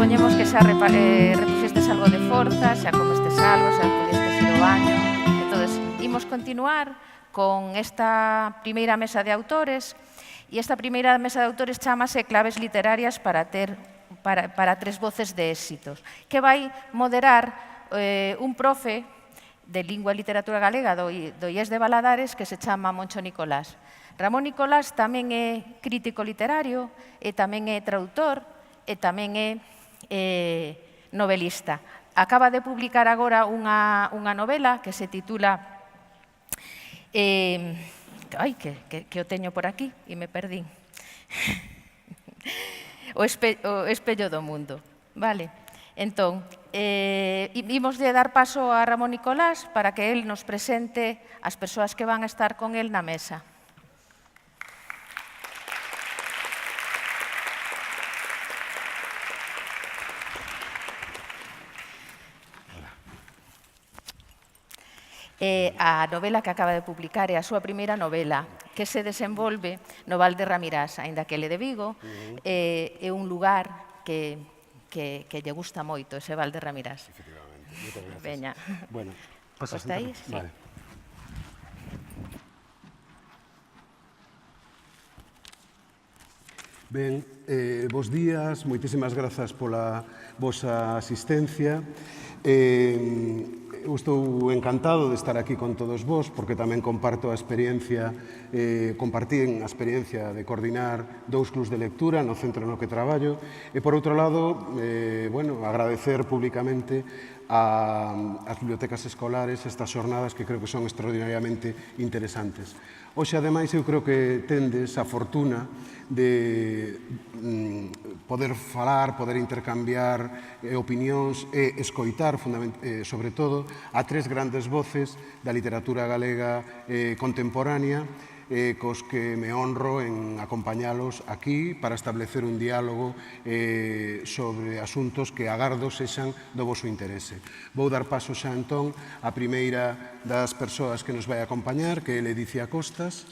supoñemos que xa repuxestes algo de forza, xa comestes algo, xa pudestes ir ao baño. Entón, imos continuar con esta primeira mesa de autores, e esta primeira mesa de autores chamase Claves literarias para tres voces de éxitos, que vai moderar un profe de Lingua e Literatura Galega do IES de Valadares que se chama Moncho Nicolás. Ramón Nicolás tamén é crítico literario, e tamén é traductor, e tamén é novelista. Acaba de publicar agora unha novela que se titula... Ai, que o teño por aquí e me perdín. O espello do mundo. Vale. Entón, imos de dar paso a Ramón Nicolás para que el nos presente as persoas que van a estar con el na mesa. A novela que acaba de publicar é a súa primeira novela, que se desenvolve no Val de Ramirás, aínda que ele é de Vigo, é un lugar que lle gusta moito, ese Val de Ramirás. Efectivamente, moitas gracias. Veña. Bueno, pasas Está aí? entón? Vale. Ben, bos días, moitísimas grazas pola vosa asistencia. Eu estou encantado de estar aquí con todos vos, porque tamén comparto a experiencia, compartín a experiencia de coordinar 2 clubs de lectura no centro no que traballo, e por outro lado, agradecer públicamente ás bibliotecas escolares estas xornadas que creo que son extraordinariamente interesantes. Hoxe, ademais, eu creo que tendes a fortuna de poder falar, poder intercambiar opinións e escoitar, sobre todo, a 3 grandes voces da literatura galega contemporánea, cos que me honro en acompañalos aquí para establecer un diálogo sobre asuntos que agardo sexan do voso interese. Vou dar paso xa entón a primeira das persoas que nos vai acompañar, que é Ledicia Costas.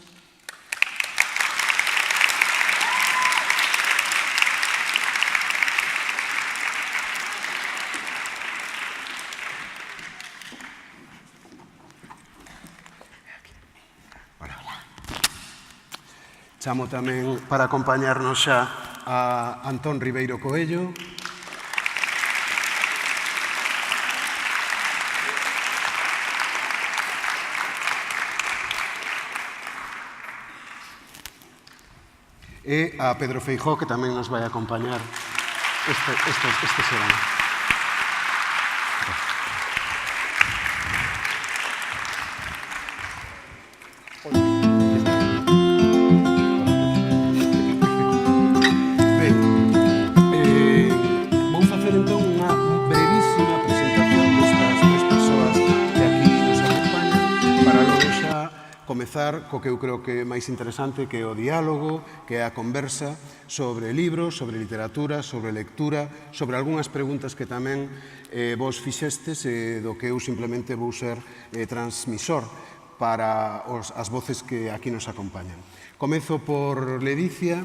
Chamo tamén para acompañarnos xa a Antón Ribeiro Coello. E a Pedro Feijóo, que tamén nos vai acompañar este serán. Co que eu creo que é máis interesante, que é o diálogo, que é a conversa sobre libros, sobre literatura, sobre lectura, sobre algunhas preguntas que tamén vos fixestes e do que eu simplemente vou ser transmisor para as voces que aquí nos acompañan. Comezo por Ledicia,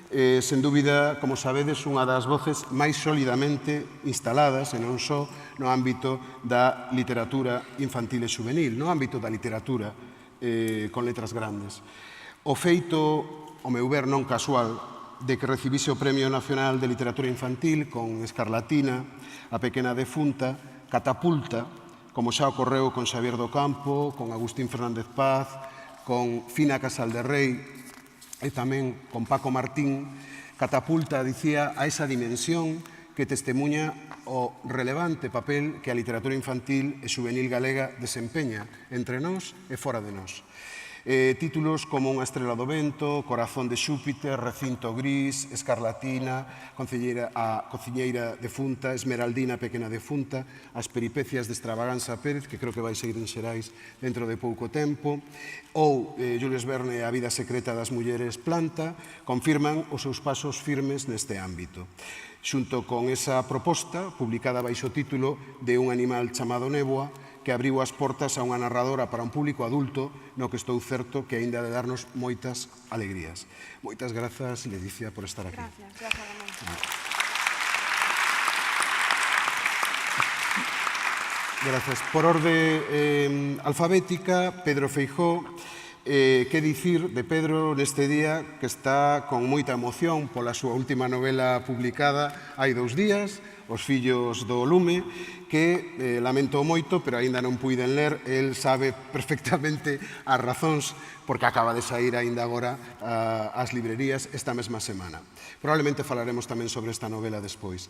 sen dúbida, como sabedes, unha das voces máis sólidamente instaladas, e non só no ámbito da literatura infantil e juvenil, no ámbito da literatura con letras grandes. O feito, o meu ver non casual, de que recibise o Premio Nacional de Literatura Infantil con Escarlatina, A pequena defunta, catapulta, como xa ocorreu con Xavier do Campo, con Agustín Fernández Paz, con Fina Casal de Rei e tamén con Paco Martín, catapulta, dicía, a esa dimensión que testemunha o relevante papel que a literatura infantil e juvenil galega desempeña entre nós e fora de nós. Títulos como Unha estrela do vento, Corazón de Xúpiter, Recinto gris, Escarlatina, A cociñeira defunta, Esmeraldina pequena defunta, As peripecias de Extravaganza Pérez, que creo que vai seguir en Xerais dentro de pouco tempo, ou Jules Verne, A vida secreta das mulleres planta, confirman os seus pasos firmes neste ámbito. Xunto con esa proposta, publicada baixo o título de Un animal chamado Néboa, que abriu as portas a unha narradora para un público adulto, no que estou certo que aínda de darnos moitas alegrías. Moitas grazas, Ledicia, por estar aquí. Gracias, Ramón. Grazas. Por orde alfabética, Pedro Feijóo. Que dicir de Pedro neste día que está con moita emoción pola súa última novela publicada hai 2 días, Os fillos do lume, que lamento moito, pero aínda non puiden ler. El sabe perfectamente as razóns porque acaba de sair aínda agora ás librerías esta mesma semana. Probablemente falaremos tamén sobre esta novela despois.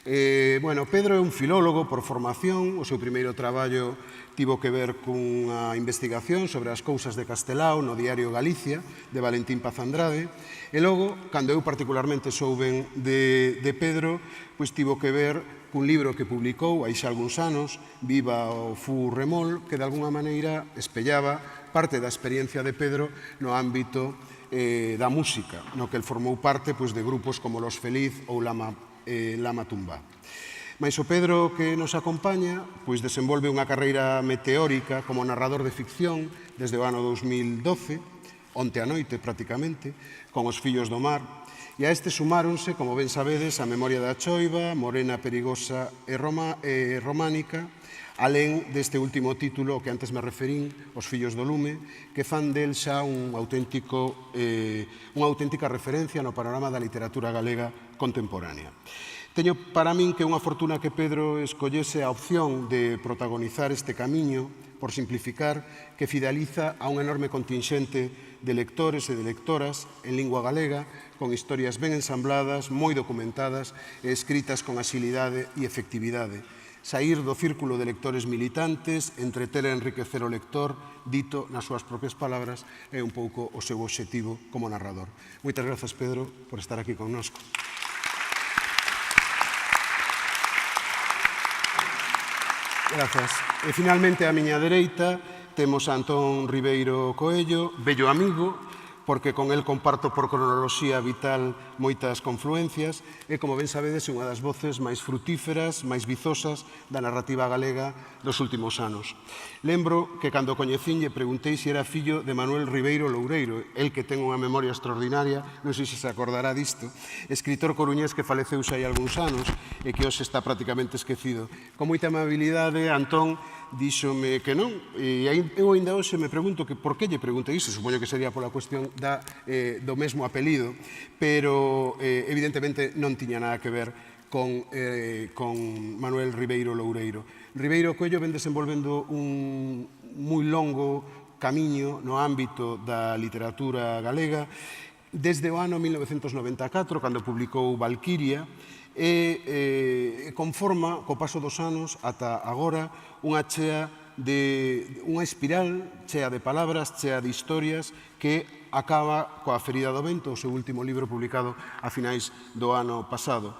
Pedro é un filólogo por formación. O seu primeiro traballo tivo que ver cunha investigación sobre as cousas de Castelao no diario Galicia, de Valentín Paz Andrade. E logo, cando eu particularmente souben de Pedro, pois tivo que ver cun libro que publicou hai xa algúns anos, Viva o Fu Remol, que de alguna maneira espellaba parte da experiencia de Pedro no ámbito da música, no que el formou parte de grupos como Los Feliz ou Lama Tumba. Mais o Pedro que nos acompaña desenvolve unha carreira meteórica como narrador de ficción desde o ano 2012, onte a noite prácticamente, con Os fillos do mar, e a este sumáronse, como ben sabedes, A memoria da choiva, Morena perigosa e románica, alén deste último título que antes me referín, Os fillos do lume, que fan del xa unha auténtica referencia no panorama da literatura galega contemporánea. Teño para min que unha fortuna que Pedro escollese a opción de protagonizar este camiño, por simplificar, que fideliza a un enorme contingente de lectores e de lectoras en lingua galega, con historias ben ensambladas, moi documentadas e escritas con axilidade e efectividade. Saír do círculo de lectores militantes, entreter e enriquecer o lector, dito nas súas propias palabras, é un pouco o seu obxectivo como narrador. Moitas grazas, Pedro, por estar aquí connosco. Grazas. E finalmente, á miña dereita, temos a Antón Ribeiro Coello, bello amigo, porque con el comparto por cronoloxía vital moitas confluencias e, como ben sabedes, é unha das voces máis frutíferas, máis vizosas da narrativa galega dos últimos anos. Lembro que cando coñecín lle preguntei se era fillo de Manuel Ribeiro Loureiro, el que ten unha memoria extraordinaria, non sei se se acordará disto, escritor coruñés que faleceu xa hai algúns anos e que hoxe está prácticamente esquecido. Con moita amabilidade, Antón díxome que non, e eu ainda hoxe me pregunto que por que lle pregunto iso, supoño que sería pola cuestión do mesmo apelido, pero evidentemente non tiña nada que ver con Manuel Ribeiro Loureiro. Ribeiro Coello ven desenvolvendo un moi longo camiño no ámbito da literatura galega desde o ano 1994, cando publicou Valquiria, e conforma, co paso dos anos, ata agora, unha espiral chea de palabras, chea de historias, que acaba coa Ferida do vento, o seu último libro publicado a finais do ano pasado.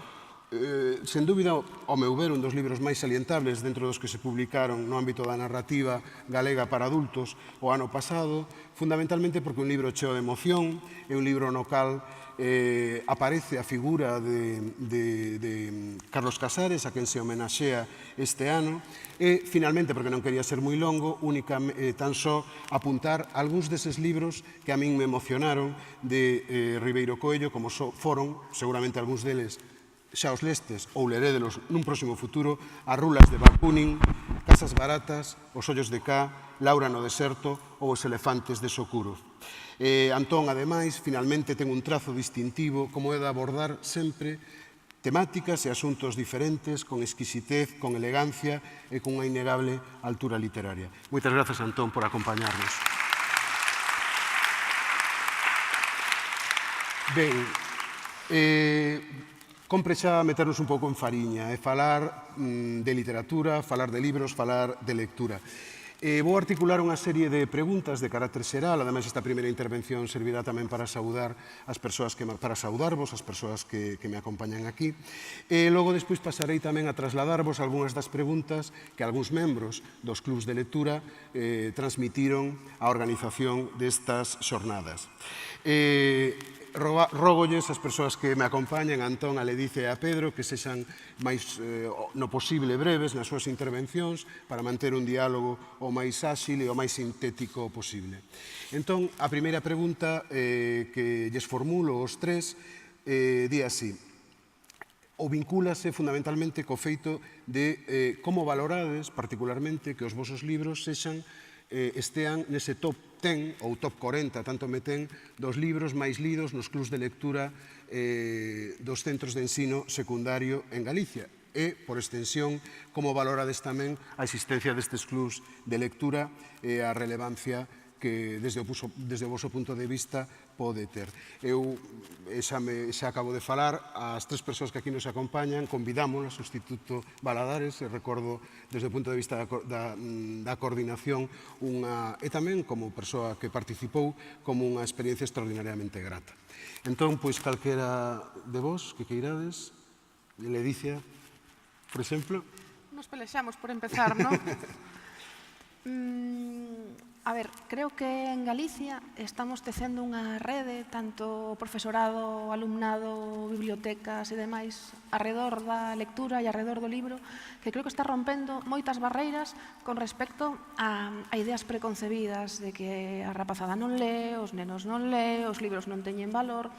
Sen dúbida, ao meu ver, un dos libros máis salientables dentro dos que se publicaron no ámbito da narrativa galega para adultos o ano pasado, fundamentalmente porque un libro cheo de emoción, é un libro no cal aparece a figura de Carlos Casares, a quen se homenaxea este ano, e, finalmente, porque non quería ser moi longo, tan só apuntar algúns deses libros que a min me emocionaron de Ribeiro Coello, como foron, seguramente algúns deles xa os lestes ou lerédelos nun próximo futuro, As rulas de Bakunin, Casas baratas, Os ollos de Cá, Laura no deserto ou Os elefantes de Sokurov. Antón, ademais, finalmente ten un trazo distintivo como é de abordar sempre temáticas e asuntos diferentes, con exquisitez, con elegancia e con unha innegable altura literaria. Moitas grazas, Antón, por acompañarnos. Ben, compre xa meternos un pouco en fariña e falar de literatura, falar de libros, falar de lectura. Vou articular unha serie de preguntas de carácter xeral, ademais esta primeira intervención servirá tamén para saudarvos, as persoas que me acompañan aquí, e logo despois pasarei tamén a trasladarvos algunhas das preguntas que algúns membros dos clubs de lectura transmitiron á organización destas xornadas. Rógolles as persoas que me acompañan, a Antón, a Ledicia e a Pedro, que sexan máis no posible breves nas súas intervencións para manter un diálogo o máis áxil e o máis sintético posible. Entón, a primeira pregunta que lles formulo aos tres di así: ou vincúlase fundamentalmente co feito de como valorades particularmente que os vosos libros estean nese top 10 ou top 40, tanto me ten, dos libros máis lidos nos clubs de lectura dos centros de ensino secundario en Galicia. E, por extensión, como valorades tamén a existencia destes clubs de lectura e a relevancia que desde o voso punto de vista pode ter. Eu xa acabo de falar, as tres persoas que aquí nos acompañan, convidámonos, o Instituto Valadares, e recordo desde o punto de vista da coordinación, e tamén como persoa que participou, como unha experiencia extraordinariamente grata. Entón, pois, calquera de vos que queirades, Ledicia, por exemplo. Nos pelexamos por empezar, non? A ver, creo que en Galicia estamos tecendo unha rede, tanto profesorado, alumnado, bibliotecas e demais, arredor da lectura e arredor do libro, que creo que está rompendo moitas barreiras con respecto a ideas preconcebidas de que a rapazada non lee, os nenos non lee, os libros non teñen valor.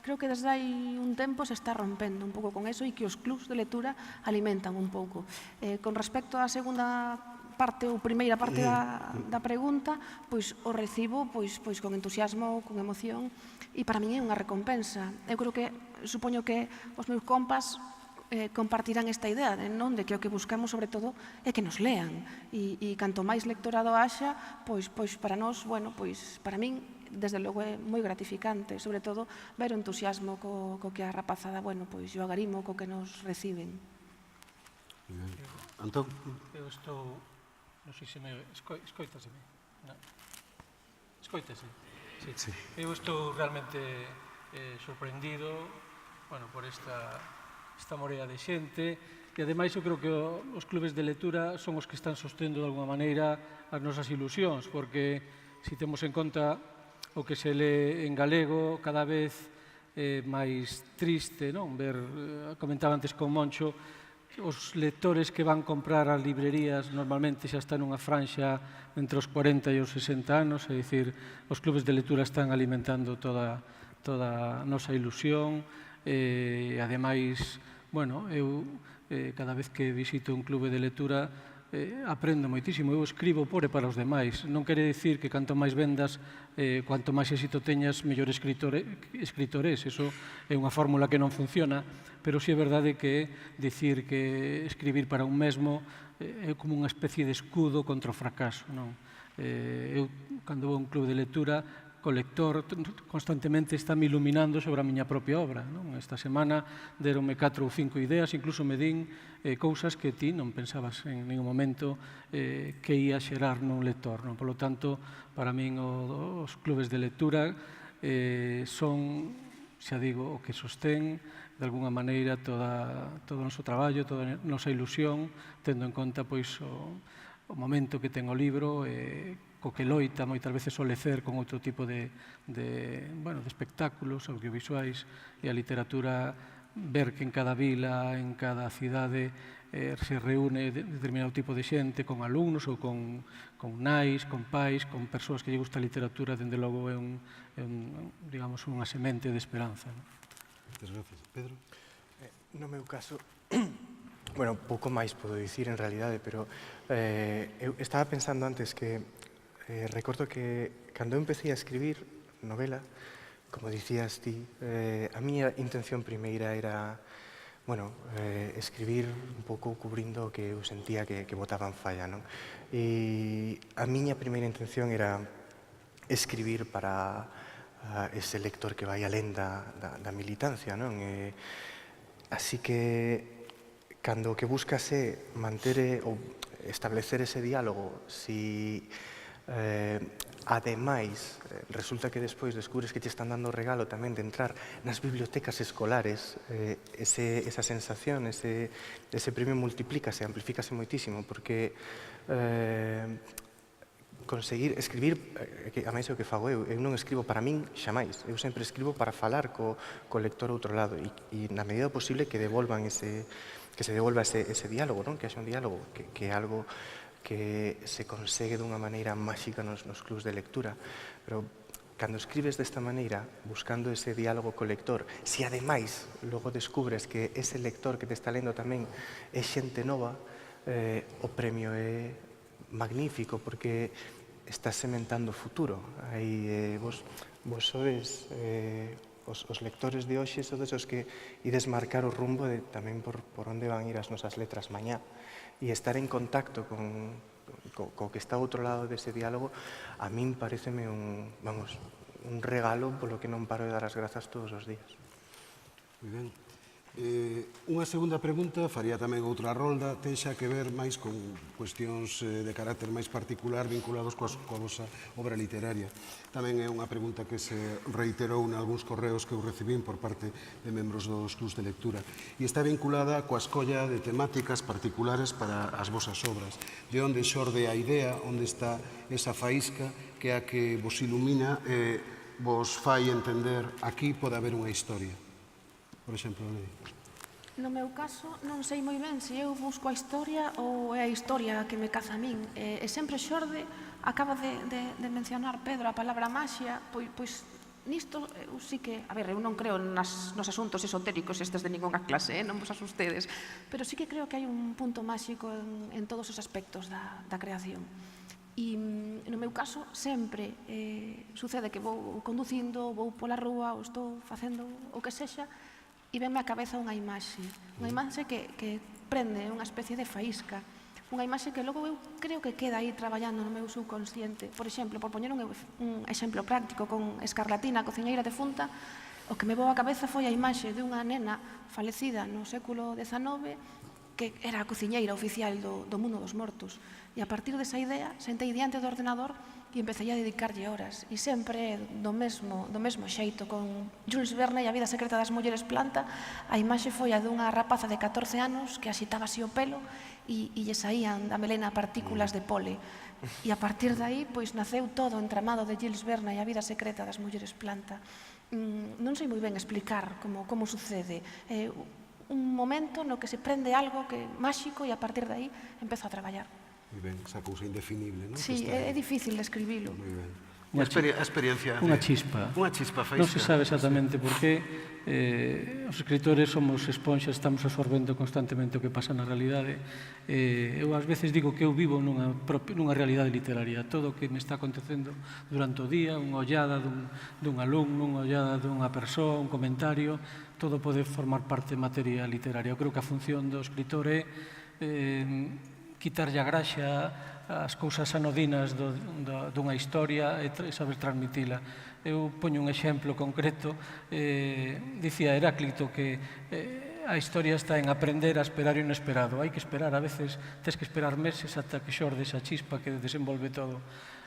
Creo que desde hai un tempo se está rompendo un pouco con eso e que os clubs de lectura alimentan un pouco. Con respecto á segunda parte ou primeira parte da pregunta, pois o recibo pois con entusiasmo, con emoción, e para min é unha recompensa. Eu creo que, supoño que os meus compas compartirán esta idea, non? De que o que buscamos sobre todo é que nos lean, e canto máis lectorado haxa, pois para nós, bueno, pois para min desde logo é moi gratificante, sobre todo ver o entusiasmo co que a rapazada, bueno, pois o agarimo co que nos reciben. Antón? Eu estou... Non sei se me... Escoitaseme? Escoitase? Sí. Eu estou realmente sorprendido por esta morea de xente e ademais eu creo que os clubes de lectura son os que están sostendo de alguma maneira as nosas ilusións, porque se temos en conta o que se lee en galego cada vez máis triste, non? Comentaba antes con Moncho, os lectores que van comprar as librerías normalmente xa están nunha franxa entre os 40 e os 60 anos, é dicir, os clubes de lectura están alimentando toda a nosa ilusión e, ademais, eu cada vez que visito un clube de lectura aprendo moitísimo. Eu escribo por e para os demais. Non quere dicir que canto máis vendas, cuanto máis éxito teñas, mellor escritores. Eso é unha fórmula que non funciona, pero si é verdade que dicir que escribir para un mesmo é como unha especie de escudo contra o fracaso. Eu, cando vou a un club de lectura, o lector constantemente está me iluminando sobre a miña propia obra. Esta semana deronme 4 ou 5 ideas, incluso me din cousas que ti non pensabas en ningún momento que ia xerar nun lector. Por lo tanto, para min os clubes de lectura son, xa digo, o que sostén de alguna maneira todo o noso traballo, toda a nosa ilusión, tendo en conta o momento que ten o libro, co que loita moitas veces o lecer con outro tipo de espectáculos audiovisuais, e a literatura, ver que en cada vila, en cada cidade se reúne determinado tipo de xente, con alumnos ou con nais, con pais, con persoas que lle gusta a literatura, dende logo é unha semente de esperanza. Moitas gracias. Pedro? No meu caso, pouco máis podo dicir en realidade, pero eu estaba pensando antes que recordo que cando eu empecé a escribir novela, como dicías ti, a miña intención primeira era escribir un pouco cubrindo o que eu sentía que botaba en falla, non? E a miña primeira intención era escribir para ese lector que vai alén da militancia, non? Así que cando o que buscas é manter ou establecer ese diálogo, si ademais resulta que despois descubres que te están dando o regalo tamén de entrar nas bibliotecas escolares, esa sensación, ese premio multiplícase, amplifícase moitísimo, porque conseguir escribir, a máis é o que fago eu non escribo para min xamais, eu sempre escribo para falar co lector outro lado, e na medida posible que se devolva ese diálogo, que haxa un diálogo, que é algo que se consegue dunha maneira máxica nos clubs de lectura. Pero cando escribes desta maneira, buscando ese diálogo co lector, se ademais logo descubres que ese lector que te está lendo tamén é xente nova, o premio é magnífico, porque estás sementando o futuro. Vos sodes os lectores de hoxe, sodes os que ides marcar o rumbo tamén por onde van ir as nosas letras mañá, e estar en contacto co que está ao outro lado dese diálogo, a min pareceme un regalo polo que non paro de dar as grazas todos os días. Moi ben. Unha segunda pregunta, faría tamén outra rolda, ten xa que ver máis con cuestións de carácter máis particular vinculados coa vosa obra literaria. Tamén é unha pregunta que se reiterou en algúns correos que eu recibín por parte de membros dos clubs de lectura e está vinculada coa escolla de temáticas particulares para as vosas obras. De onde xorde a idea, onde está esa faísca que é a que vos ilumina e vos fai entender aquí pode haber unha historia. Por exemplo, no meu caso, non sei moi ben se eu busco a historia ou é a historia que me caza a min. E sempre xorde, acaba de mencionar Pedro a palabra maxia, pois nisto eu sí que... A ver, eu non creo nos asuntos esotéricos estes de ninguna clase, non vos asustedes, pero sí que creo que hai un punto máxico en todos os aspectos da creación. E no meu caso sempre sucede que vou conducindo, vou pola rúa ou estou facendo o que sexa e venme á cabeza unha imaxe que prende unha especie de faísca, unha imaxe que logo eu creo que queda aí traballando no meu subconsciente. Por exemplo, por poñer un exemplo práctico, con Escarlatina, a cociñeira defunta, o que me vou á cabeza foi a imaxe de unha nena falecida no século XIX que era a cociñeira oficial do mundo dos mortos. E a partir desa idea, sentei diante do ordenador e empecé a dedicarlle horas. E sempre do mesmo xeito, con Jules Verne e a vida secreta das mulleres planta, a imaxe foi a dunha rapaza de 14 anos que axitaba así o pelo e lle saían da melena partículas de pole. E a partir de aí, pois, naceu todo o entramado de Jules Verne e a vida secreta das mulleres planta. Non sei moi ben explicar como sucede. Un momento no que se prende algo que máxico e a partir de aí empezo a traballar. Moi ben, esa cousa indefinible, non? Sí, é difícil de escribilo. Moi ben. Unha experiencia... Unha chispa. Unha chispa faísca. Non se sabe exactamente por qué. Os escritores somos esponxas, estamos absorbendo constantemente o que pasa na realidade. Eu ás veces digo que eu vivo nunha realidade literaria. Todo o que me está acontecendo durante o día, unha ollada dun alumno, unha ollada dunha persoa, un comentario, todo pode formar parte de materia literaria. Eu creo que a función do escritor é quitarlle a graxa as cousas anodinas dunha historia e saber transmitila. Eu poño un exemplo concreto, dicía Heráclito que a historia está en aprender a esperar o inesperado. Hai que esperar, a veces tens que esperar meses ata que xorde esa chispa que desenvolve todo.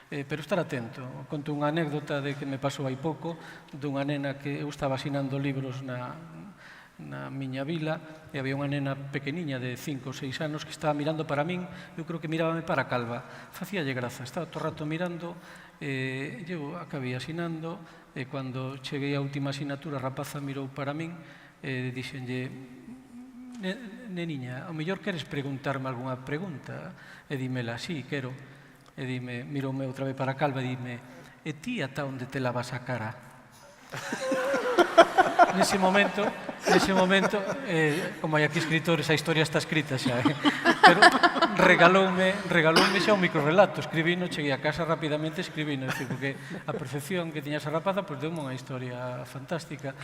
Pero estar atento. Conto unha anécdota de que me pasou hai pouco dunha nena que eu estaba asinando libros na miña vila e había unha nena pequeniña de 5 ou 6 anos que estaba mirando para min, eu creo que mirábame para a calva, facíalle graza, estaba todo o rato mirando, eu acabei asinando e cando cheguei á última asinatura a rapaza mirou para min e dixenlle: neniña, ao mellor queres preguntarme algunha pregunta? E dímela: sí, quero. E dime, miroume outra vez para a calva e dime: e ti ata onde te lavas a cara? Nese momento, como hai aquí escritores, a historia está escrita xa, pero regaloume xa un microrelato, escribino, cheguei a casa rapidamente escribino, porque a percepción que tiña esa rapaza, pois deu unha historia fantástica.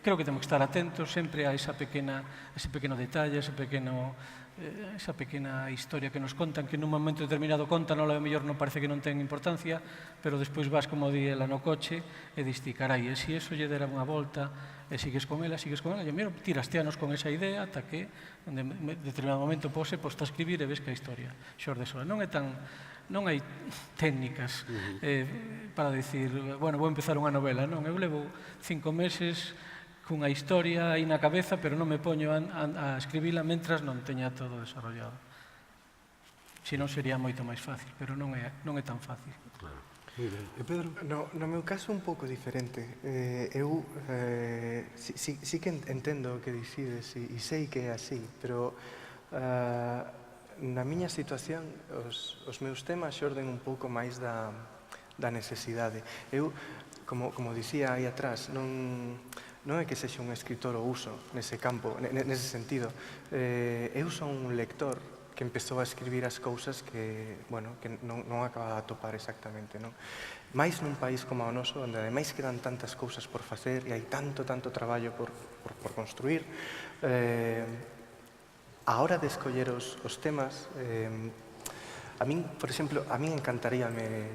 Creo que temos que estar atentos sempre a ese pequeno detalle, esa pequena historia que nos contan, que nun momento determinado contan, a mellor non parece que non ten importancia, pero despois vas, como di ela, no coche e diste, carai, e se eso lle dera unha volta e sigues con ela, e mira, tiraste anos con esa idea ata que en determinado momento pose posta a escribir e ves que a historia xorde sola. Non hai técnicas para dicir, bueno, vou empezar unha novela, non, eu levo 5 meses cunha historia aí na cabeza, pero non me poño a escribila mentras non teña todo desarrollado. Se non sería moito máis fácil, pero non é tan fácil. Claro. Moi ben. E Pedro? No meu caso un pouco diferente. Eu sí que entendo o que dicides e sei que é así, pero na miña situación os meus temas xorden un pouco máis da necesidade. Eu, como dicía aí atrás, non é que sexa un escritor ou uso nese campo, nese sentido. Eu son un lector que empezou a escribir as cousas que non acaba de atopar exactamente. Mais nun país como o noso, onde ademais quedan tantas cousas por facer e hai tanto traballo por construir, a hora de escoller os temas, a min, por exemplo, a min encantaríame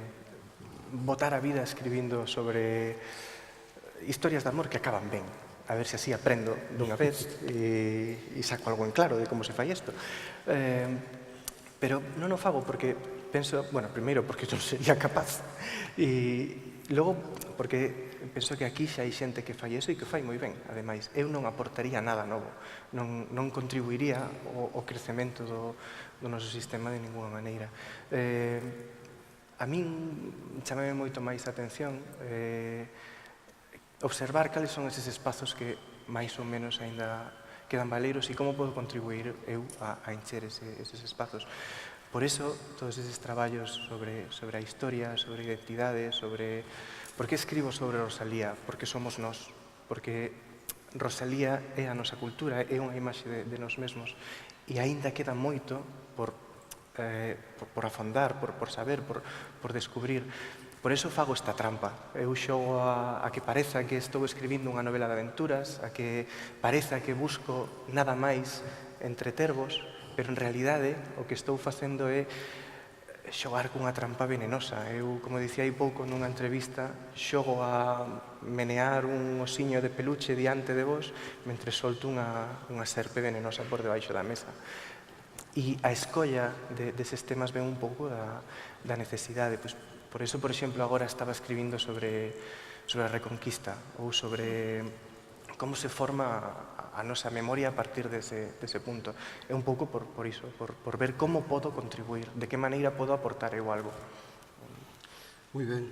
botar a vida escribindo sobre historias de amor que acaban ben, a ver se así aprendo dunha vez e saco algo en claro de como se fai isto. Pero non o fago porque penso, bueno, primeiro porque non sería capaz e logo porque penso que aquí xa hai xente que fai iso e que fai moi ben, ademais. Eu non aportaría nada novo, non contribuiría ao crecemento do noso sistema de ninguna maneira. A min chamame moito máis a atención observar cales son eses espazos que máis ou menos aínda quedan valeiros e como podo contribuir eu a encher eses espazos. Por iso, todos eses traballos sobre a historia, sobre a identidade, sobre por que escribo sobre Rosalía, porque somos nós, porque Rosalía é a nosa cultura, é unha imaxe de nós mesmos e aínda queda moito por afondar, por saber, por descubrir. Por iso fago esta trampa. Eu xogo a que pareza que estou escribindo unha novela de aventuras, a que pareza que busco nada máis entretervos, pero en realidade o que estou facendo é xogar cunha trampa venenosa. Eu, como dicía hai pouco nunha entrevista, xogo a menear un osiño de peluche diante de vos mentre solto unha serpe venenosa por debaixo da mesa. E a escolla deses temas ven un pouco da necesidade. Por iso, por exemplo, agora estaba escribindo sobre a Reconquista ou sobre como se forma a nosa memoria a partir dese punto. É un pouco por iso, por ver como podo contribuir, de que maneira podo aportar eu algo. Moi ben.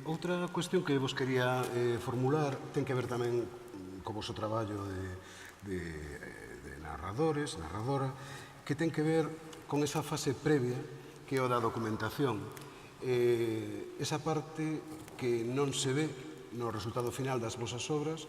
Outra cuestión que vos quería formular ten que ver tamén co vosso traballo de narradores, narradora, que ten que ver con esa fase previa que é o da documentación. Esa parte que non se ve no resultado final das vosas obras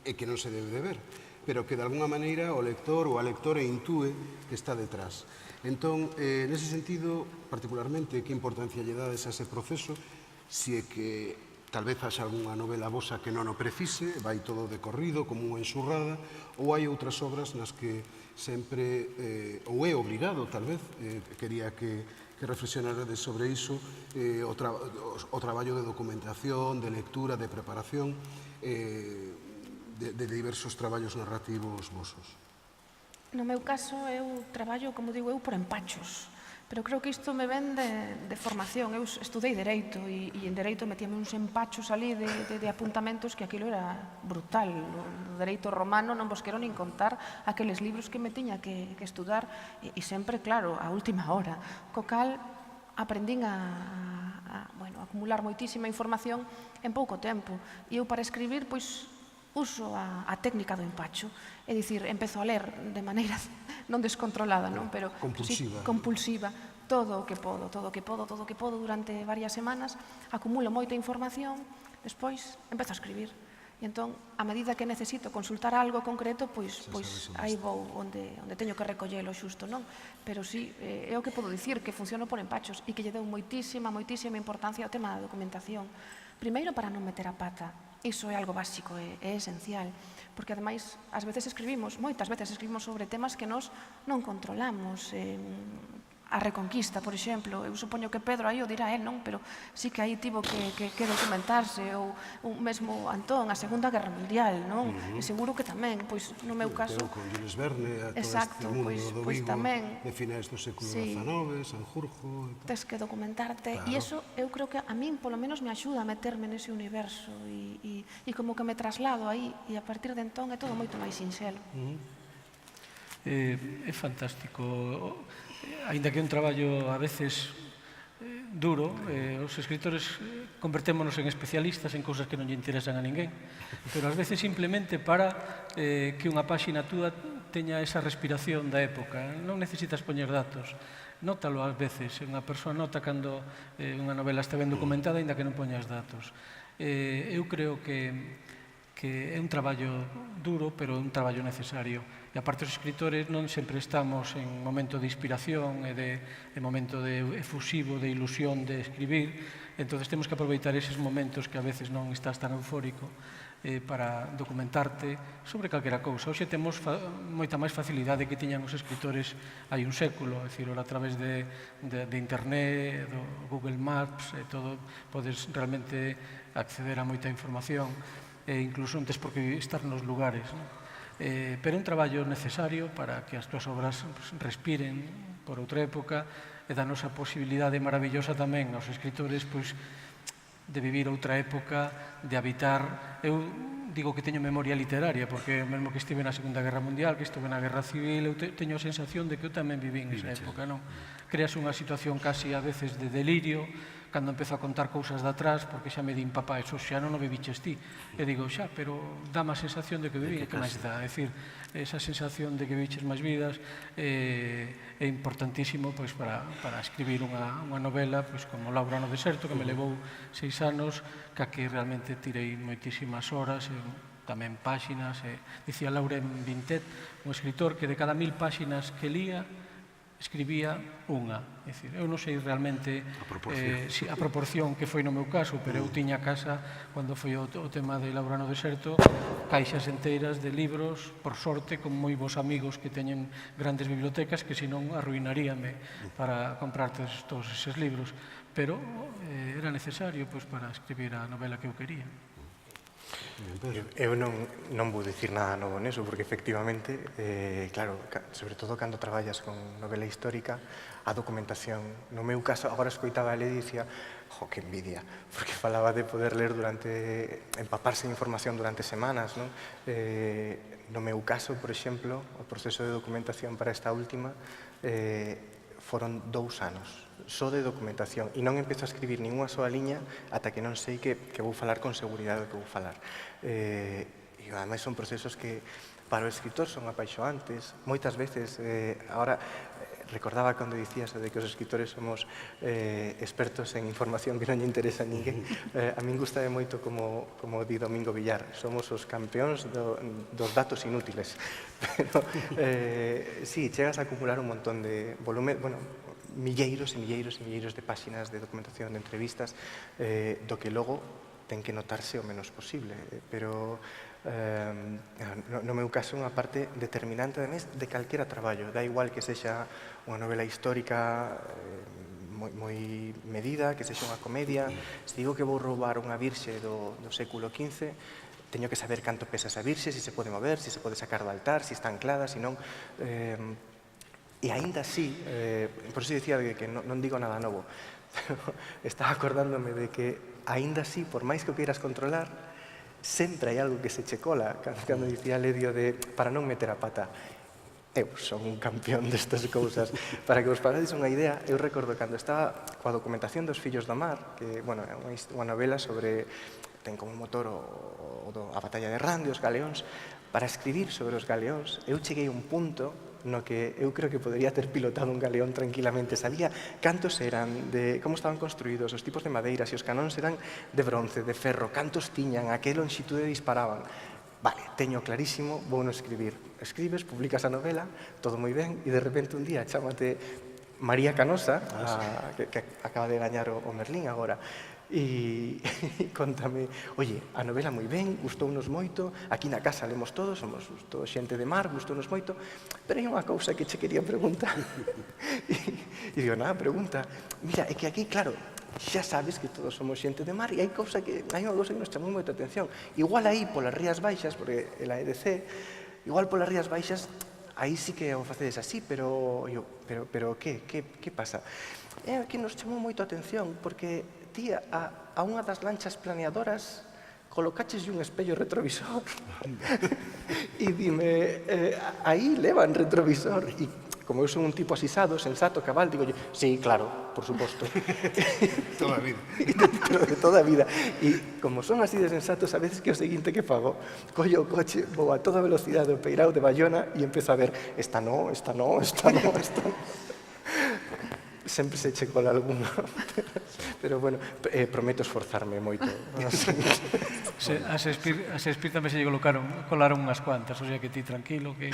e que non se debe de ver, pero que de alguna maneira o lector ou a lectora intúe que está detrás. Entón, nese sentido, particularmente, que importancia lle dades a ese proceso, se é que tal vez haxa algunha novela vosa que non o precise, vai todo de corrido, como unha enxurrada, ou hai outras obras nas que sempre, ou é obrigado, tal vez, quería que reflexionarades sobre iso, o traballo de documentación, de lectura, de preparación, de diversos traballos narrativos vosos. No meu caso, eu traballo, como digo eu, por empachos. Pero creo que isto me ven de formación. Eu estudei Dereito e en Dereito metíame uns empachos ali de apuntamentos que aquilo era brutal. O Dereito romano non vos quero nin contar aqueles libros que me tiña que estudar e sempre, claro, a última hora. Co cal aprendín a acumular moitísima información en pouco tempo. E eu para escribir, pois, uso a técnica do empacho. É dicir, empezo a ler de maneira non descontrolada, non? Pero compulsiva. Todo o que podo durante varias semanas, acumulo moita información, despois empezo a escribir. E entón, a medida que necesito consultar algo concreto, pois aí vou onde teño que recollelo xusto, non? Pero sí, é o que podo dicir, que funciono por empachos e que lle deu moitísima importancia ao tema da documentación. Primeiro, para non meter a pata. Iso é algo básico, é esencial, porque ademais, moitas veces escribimos sobre temas que nós non controlamos. A Reconquista, por exemplo, eu supoño que Pedro aí o dirá él, non? Pero sí que aí tivo que documentarse, ou mesmo Antón, a Segunda Guerra Mundial, non? E seguro que tamén, pois no meu caso... Con Jules Verne, a todo este mundo do Vigo, de finais do século XIX, Sanjurjo... Tes que documentarte, e iso eu creo que a min, polo menos, me axuda a meterme nese universo, e como que me traslado aí, e a partir de entón é todo moito máis sinxelo. É fantástico. Aínda que é un traballo a veces duro, os escritores convertémonos en especialistas en cousas que non lle interesan a ninguén, pero ás veces simplemente para que unha páxina túa teña esa respiración da época. Non necesitas poñer datos. Nótalo ás veces. Unha persoa nota cando unha novela está ben documentada, aínda que non poñas datos. Eu creo que é un traballo duro, pero é un traballo necesario. E aparte, os escritores non sempre estamos en momento de inspiración e de momento efusivo, de ilusión de escribir. Entón, temos que aproveitar eses momentos que a veces non estás tan eufórico para documentarte sobre calquera cousa. Hoxe temos moita máis facilidade que tiñan os escritores hai un século, é dicir, a través de internet, do Google Maps, e todo, podes realmente acceder a moita información, e incluso non tes por que estar nos lugares. Pero é un traballo necesario para que as túas obras respiren por outra época e danos a posibilidade maravillosa tamén aos escritores de vivir outra época, de habitar. Eu digo que teño memoria literaria, porque mesmo que estive na Segunda Guerra Mundial, que estive na Guerra Civil, eu teño a sensación de que eu tamén vivín esa época, non? Creas unha situación casi a veces de delirio, cando empezo a contar cousas de atrás, porque xa me din, papá, eso xa non o viviches ti. E digo, xa, pero dá má sensación de que viví, que máis dá? É dicir, esa sensación de que viviches máis vidas é importantísimo para escribir unha novela como Laura no deserto, que me levou 6 anos, que realmente tirei moitísimas horas, tamén páxinas. Dicía Laura en Vintet, un escritor que de cada 1000 páxinas que lía, escribía unha. É dicir, eu non sei realmente a proporción que foi no meu caso, pero eu tiña a casa, cando foi o tema de Laura no deserto, caixas enteiras de libros, por sorte, con moi bons amigos que teñen grandes bibliotecas, que senón arruinaríame para comprar todos eses libros. Pero era necesario para escribir a novela que eu quería. Eu non vou dicir nada novo neso, porque efectivamente, claro, sobre todo cando traballas con novela histórica, a documentación, no meu caso, agora escoitaba a Ledi e dicía, jo, que envidia, porque falaba de poder ler empaparse de información durante semanas, non? No meu caso, por exemplo, o proceso de documentación para esta última foron 2 anos, só de documentación, e non empezo a escribir ninguna soa liña ata que non sei que vou falar con seguridade do que vou falar. E ademais son procesos que para o escritor son apaixoantes. Moitas veces, agora recordaba cando dicías de que os escritores somos expertos en información que non lle interesa a ninguén. A min gustame moito como di Domingo Villar, somos os campeóns dos datos inútiles. Pero, sí, chegas a acumular un montón de volumen, bueno, milleiros e milleiros e milleiros de páxinas de documentación, de entrevistas, do que logo ten que notarse o menos posible. Pero no meu caso unha parte determinante de calquera traballo, da igual que sexa unha novela histórica moi medida, que sexa unha comedia. Se digo que vou roubar unha virxe do século XV, teño que saber canto pesa esa virxe, se se pode mover, se se pode sacar do altar, se está anclada, se non. E aínda así, por iso dicía que non digo nada novo, pero estaba acordándome de que aínda así, por máis que o queiras controlar, sempre hai algo que se che cola. Cando dicía Ledio para non meter a pata, eu son un campeón destas cousas. Para que vos parades unha idea, eu recordo cando estaba coa documentación dos Fillos do Mar, que, bueno, é unha novela sobre, ten como motor a batalla de Rande, os galeóns. Para escribir sobre os galeóns, eu cheguei a un punto no que eu creo que podería ter pilotado un galeón tranquilamente. Sabía cantos eran, como estaban construídos, os tipos de madeira, se os canóns eran de bronce, de ferro, cantos tiñan, a que longitude disparaban. Vale, teño clarísimo, vou non escribir. Escribes, publicas a novela, todo moi ben, e de repente un día chámate María Canosa, que acaba de gañar o Merlín agora, e contame, oye, a novela moi ben, gustounos moito, aquí na casa lemos todos, somos todos xente de mar, gustounos moito, pero hai unha cousa que che quería preguntar. E digo, nada, pregunta. Mira, é que aquí, claro, xa sabes que todos somos xente de mar e hai unha cousa que nos chamou moita atención. Igual aí, polas Rías Baixas, porque la EDC, igual polas Rías Baixas, aí sí que o facedes así, pero que pasa? É que nos chamou moito a atención, porque ti a unha das lanchas planeadoras colocaches un espello retrovisor e dime, aí levan retrovisor, e como eu son un tipo asisado, sensato, cabal, digo, sí, claro, por suposto. Toda a vida. Pero de toda a vida. E como son así de sensatos, a veces que o seguinte que fago, collo o coche, vou a toda velocidade do Peirao de Bayona e empezo a ver, esta no. Sempre se che cola alguna. Pero, bueno, prometo esforzarme moito. A Shakespeare tamén se lle colaron unhas cuantas, o sea que ti tranquilo, que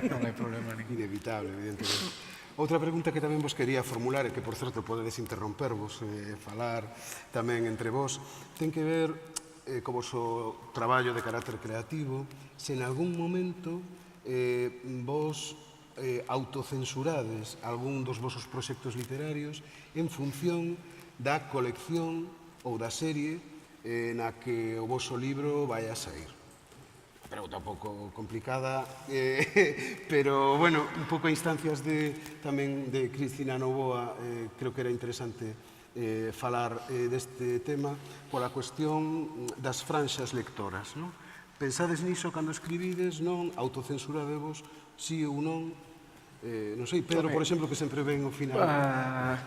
non hai problema ningún. Inevitable, evidentemente. Outra pregunta que tamén vos quería formular, e que, por certo, podedes interrompervos e falar tamén entre vos, ten que ver co vosso traballo de carácter creativo, se en algún momento vos autocensurades algún dos vosos proxectos literarios en función da colección ou da serie na que o voso libro vai a sair. Pregunta un pouco complicada, pero, bueno, un pouco a instancias tamén de Cristina Novoa, creo que era interesante falar deste tema pola cuestión das franxas lectoras, non? Pensades niso cando escribides, non? Autocensuradevos, sí ou non? Non sei, Pedro, por exemplo, que sempre ven ao final.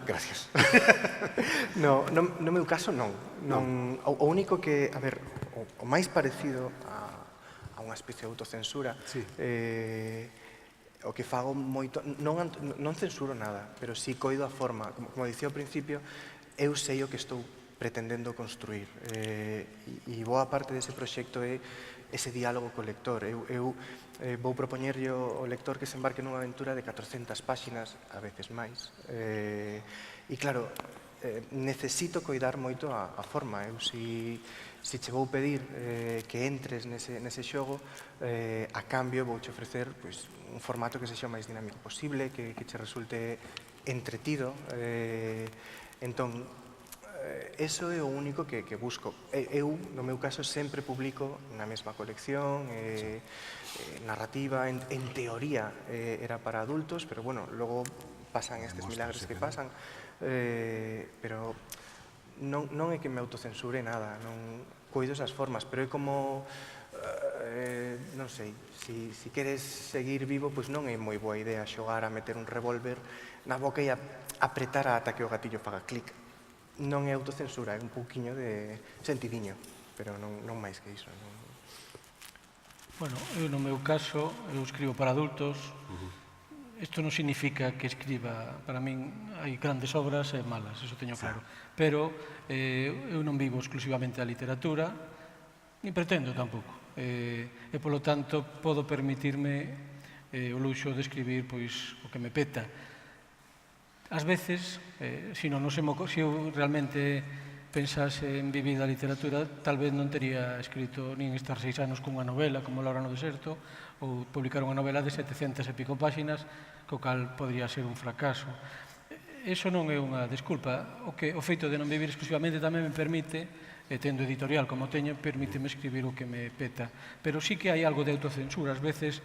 Gracias. No meu caso, non. O único que, a ver, o máis parecido a unha especie de autocensura, o que fago moito, non censuro nada, pero sí coido a forma. Como dicía ao principio, eu sei o que estou pretendendo construir. E boa parte dese proxecto é ese diálogo co lector. Eu vou propoñerlle ao lector que se embarque nunha aventura de 400 páxinas, a veces máis. E claro, necesito coidar moito a forma. Eu, se che vou pedir que entres nese xogo, a cambio vouche ofrecer un formato que sexa o máis dinámico posible, que che resulte entretido. Entón, eso é o único que busco. Eu, no meu caso, sempre publico na mesma colección, narrativa, en teoría era para adultos, pero, bueno, logo pasan estes milagres que pasan, pero non é que me autocensure nada, non coido esas formas, pero é como, non sei, se queres seguir vivo, pois non é moi boa idea xogar a meter un revólver na boca e apretar ata que o gatillo faga clic. Non é autocensura, é un pouquiño de sentidiño, pero non máis que iso. Bueno, eu no meu caso, eu escribo para adultos. Isto non significa que escriba, para min hai grandes obras e malas, eso teño claro. Pero eu non vivo exclusivamente a literatura, ni pretendo tampouco. E, polo tanto, podo permitirme o luxo de escribir o que me peta. Ás veces, se eu realmente pensase en vivir da literatura, tal vez non tería escrito nin estar 6 anos cunha novela como Laura no deserto, ou publicar unha novela de 700 e pico páxinas, co cal podría ser un fracaso. Iso non é unha desculpa. O feito de non vivir exclusivamente tamén me permite, tendo editorial como teño, permíteme escribir o que me peta. Pero sí que hai algo de autocensura, ás veces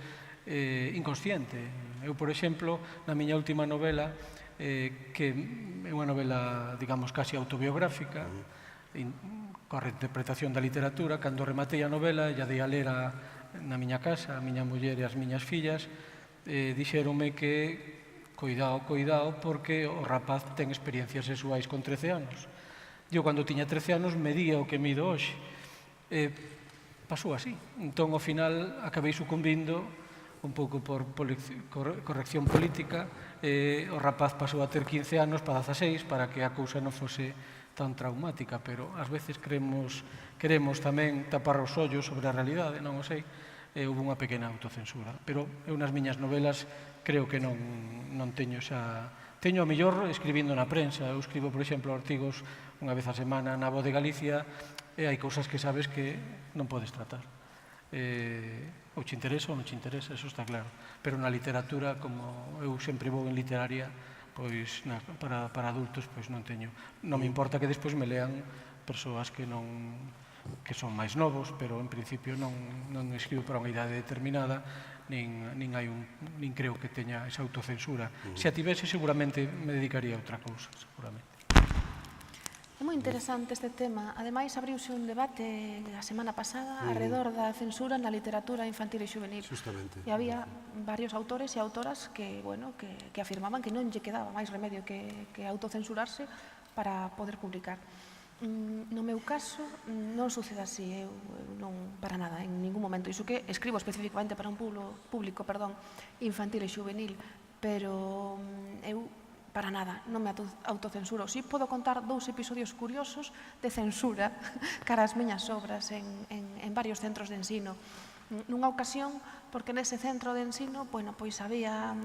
inconsciente. Eu, por exemplo, na miña última novela, que é unha novela, digamos, casi autobiográfica, coa reinterpretación da literatura. Cando rematei a novela, e a dei a ler na miña casa, a miña muller e as miñas fillas, dixéronme que coidado, porque o rapaz ten experiencias sexuais con 13 anos. Eu, cando tiña 13 anos, medía o que mido hoxe. Pasou así. Entón, ao final, acabei sucumbindo un pouco por corrección política. O rapaz pasou a ter 15 anos para 16 para que a cousa non fose tan traumática, pero ás veces queremos tamén tapar os ollos sobre a realidade, non o sei. Houve unha pequena autocensura, pero eu nas miñas novelas creo que non teño xa... Teño a mellor escribindo na prensa. Eu escribo, por exemplo, artigos unha vez a semana na Voz de Galicia, e hai cousas que sabes que non podes tratar. Ou te interesa ou non te interesa, eso está claro. Pero na literatura, como eu sempre vou en literaria, pois para adultos, pois non teño. Non me importa que despois me lean persoas que son máis novos, pero en principio non escribo para unha idade determinada, nin creo que teña esa autocensura. Se a tivese, seguramente me dedicaría a outra cousa, seguramente. É moi interesante este tema. Ademais, abriuse un debate a semana pasada alrededor da censura na literatura infantil e juvenil. Justamente. E había varios autores e autoras que afirmaban que non lle quedaba máis remedio que autocensurarse para poder publicar. No meu caso, non sucede así. Eu non, para nada, en ningún momento. Iso que escribo especificamente para un público infantil e juvenil, pero eu para nada, non me autocensuro. Si podo contar 2 episodios curiosos de censura cara as miñas obras en varios centros de ensino. Nunha ocasión, porque nese centro de ensino, pois había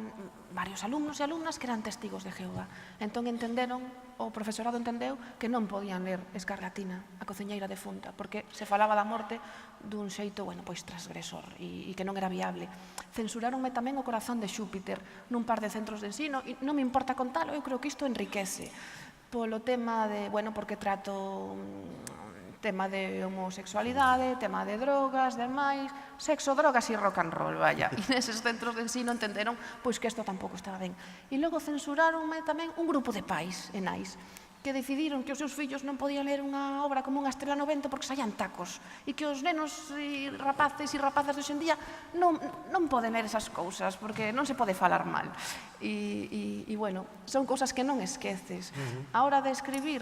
varios alumnos e alumnas que eran testigos de Jehová. Entón entenderon, o profesorado entendeu que non podían ler Escarlatina, a cociñeira defunta, porque se falaba da morte dun xeito, pois transgresor e que non era viable. Censuráronme tamén o Corazón de Xúpiter nun par de centros de ensino e non me importa contalo, eu creo que isto enriquece polo tema de, porque trato tema de homosexualidade, tema de drogas, demais, sexo, drogas e rock and roll, vaya. E neses centros de ensino entenderon pois que isto tampouco estaba ben. E logo censuraronme tamén un grupo de pais e nais que decidiron que os seus fillos non podían ler unha obra como Unha estrela no vento porque saían tacos e que os nenos e rapaces e rapazas de hoxendía non poden ler esas cousas porque non se pode falar mal. E son cousas que non esqueces. A hora de escribir,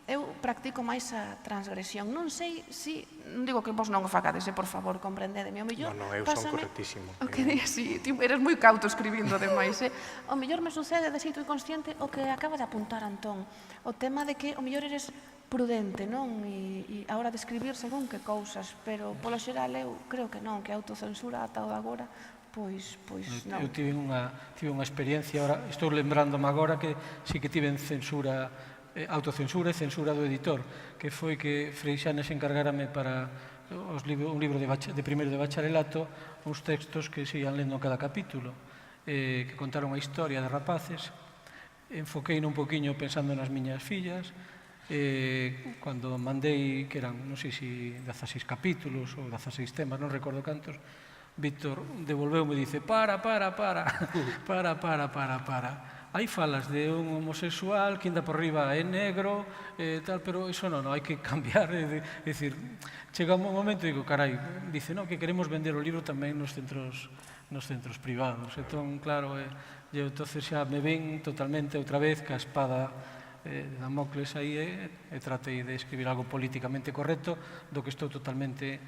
eu practico máis a transgresión. Non sei se... Non digo que vos non o facades, por favor, comprendedeme. Non, eu son correctísimo. O que di así, eres moi cauto escribindo, ademais. O mellor me sucede de xeito inconsciente o que acaba de apuntar Antón. O tema de que o mellor eres prudente, non? E a hora de escribir según que cousas, pero polo xeral eu creo que non, que a autocensura ata o de agora pois non. Eu tive unha experiencia, estou lembrándome agora que sí que tive censura, autocensura e censura do editor, que foi que Freixanes encargárame para un libro de primeiro de bacharelato uns textos que se ian lendo cada capítulo, que contaron a historia de rapaces. Enfoquei un poquinho pensando nas miñas fillas, cando mandei, que eran, non sei se 16 capítulos ou 16 temas, non recordo cantos, Víctor devolveume e dice, para. Aí falas de un homosexual que ainda por riba é negro, tal, pero iso non, hai que cambiar. É dicir, chega un momento e digo, carai, dice, non, que queremos vender o libro tamén nos centros privados. Entón, claro, eu entonces xa me ven totalmente outra vez ca espada de Damocles aí e tratei de escribir algo políticamente correcto do que estou totalmente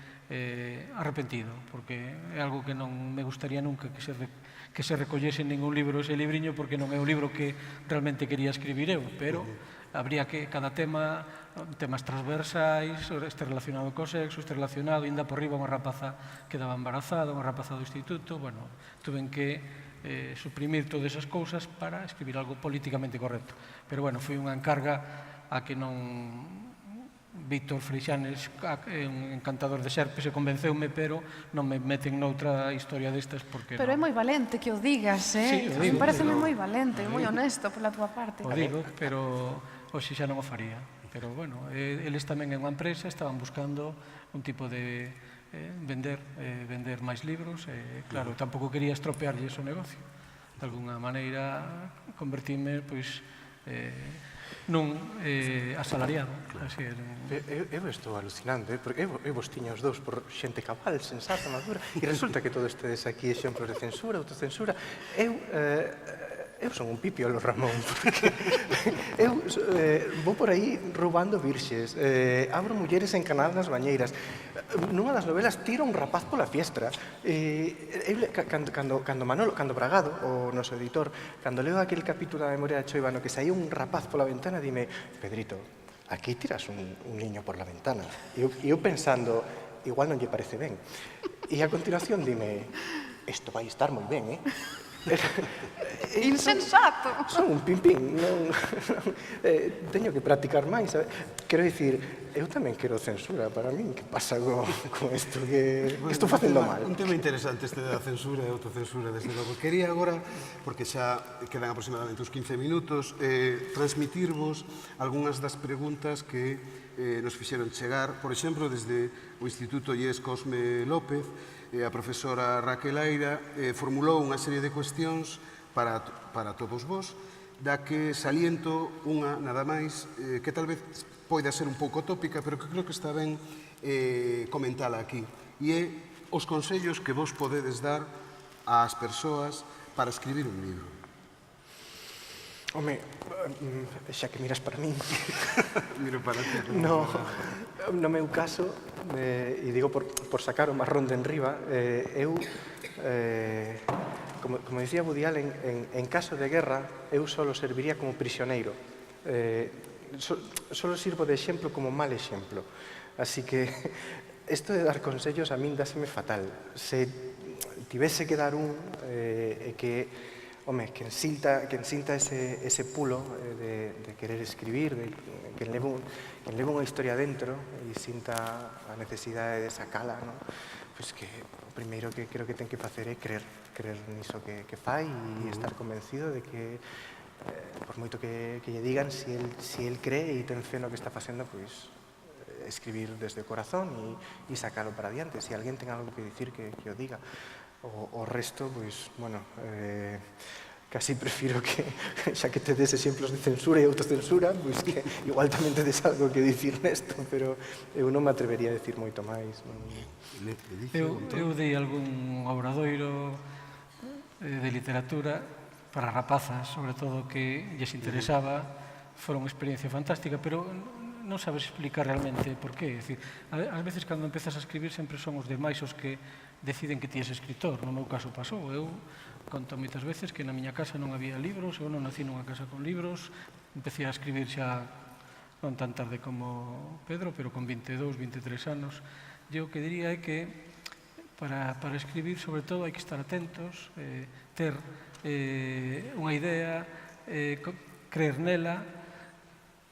arrepentido, porque é algo que non me gustaría nunca que se recollese en ningún libro ese libriño, porque non é o libro que realmente quería escribir eu, pero habría que cada tema, temas transversais, este relacionado co sexo, este relacionado, ainda por riba unha rapaza quedaba embarazada, unha rapaza do instituto, tuven que suprimir todas esas cousas para escribir algo políticamente correcto. Pero, foi unha encarga a que non... Víctor Freixanes, un encantador de serpes, e convenceume, pero non me meten noutra historia destas porque... Pero é moi valente que o digas, Sí, o digo. Pareceme moi valente, moi honesto pola túa parte. O digo, pero hoxe xa non o faría. Pero, eles tamén en unha empresa estaban buscando un tipo de vender máis libros e, claro, tampouco quería estropearlles o negocio. De alguna maneira, convertime, pois, nun asalariado. Eu estou alucinando, porque eu vos tiña os dous por xente cabal, sensata, madura, e resulta que todos tedes aquí exemplos de censura, autocensura. Eu son un pipiolo, Ramón, porque eu vou por aí roubando virxes, abro mulleres encanadas nas bañeiras. Nunha das novelas tiro un rapaz pola fiestra. Cando Bragado, o noso editor, cando leo aquel capítulo da Memoria de Choiva no que saía un rapaz pola ventana, dime, Pedrito, aquí tiras un niño por la ventana. E eu pensando, igual non lle parece ben. E a continuación dime, isto vai estar moi ben, Insensato! Son un pimpín, teño que practicar máis. Quero dicir, eu tamén quero censura para min. Que pasa con isto que estou facendo mal? Un tema interesante este da censura e autocensura, desde logo. Quería agora, porque xa quedan aproximadamente uns 15 minutos, transmitirvos algunhas das preguntas que nos fixeron chegar, por exemplo, desde o Instituto IES Cosme López. A profesora Raquel Aira formulou unha serie de cuestións para todos vos, da que saliento unha nada máis que tal vez poida ser un pouco tópica, pero que creo que está ben comentala aquí. E é os consellos que vos podedes dar ás persoas para escribir un libro. Home, xa que miras para min. Miro para ti. No meu caso, e digo por sacar o marrón de enriba, eu, como dicía Woody Allen, en caso de guerra, eu solo serviría como prisioneiro. Solo sirvo de exemplo como mal exemplo. Así que, isto de dar consellos a min dáseme fatal. Se tivese que dar un, que... Home, quen sinta ese pulo de querer escribir, quen leva unha historia dentro e sinta a necesidade de sacala, pois que o primeiro que creo que ten que facer é creer niso que fai e estar convencido de que, por moito que lle digan, si el cree e ten fe no que está facendo, pois escribir desde o corazón e sacalo para adiante. Se alguén ten algo que dicir, que o diga. O resto, pois, bueno, casi prefiro que, xa que tedes exemplos de censura e autocensura, pois que igual tamén tedes algo que dicir nesto, pero eu non me atrevería a dicir moito máis. Eu dei algún obradoiro de literatura para rapazas, sobre todo, que lles interesaba, foi unha experiencia fantástica, pero non sabes explicar realmente por qué. É dicir, ás veces, cando empezas a escribir, sempre son os demais os que deciden que ti és escritor. No meu caso pasou. Eu conto moitas veces que na miña casa non había libros, eu non nací nunha casa con libros, empecé a escribir xa non tan tarde como Pedro, pero con 22, 23 anos. E o que diría é que para escribir, sobre todo, hai que estar atentos, ter unha idea, creer nela,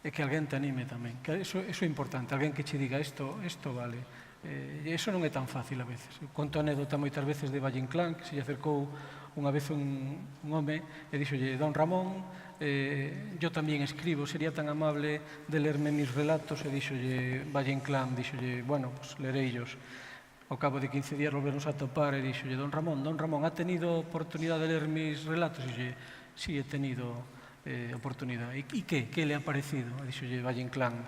e que alguén te anime tamén. Iso é importante, alguén que che diga isto vale. E iso non é tan fácil a veces. Eu conto anécdota moitas veces de Valle Inclán, que se lle acercou unha vez un home e dixolle: Don Ramón, yo tamén escribo, sería tan amable de lerme mis relatos? E dixolle Valle Inclán, dixolle: bueno, pues lereillos. Ao cabo de 15 días volvernos a topar e dixolle: Don Ramón, ha tenido oportunidade de ler mis relatos? E dixolle: sí, he tenido oportunidad. ¿Y qué? ¿Qué le ha parecido? Ha dicho Valle Inclán.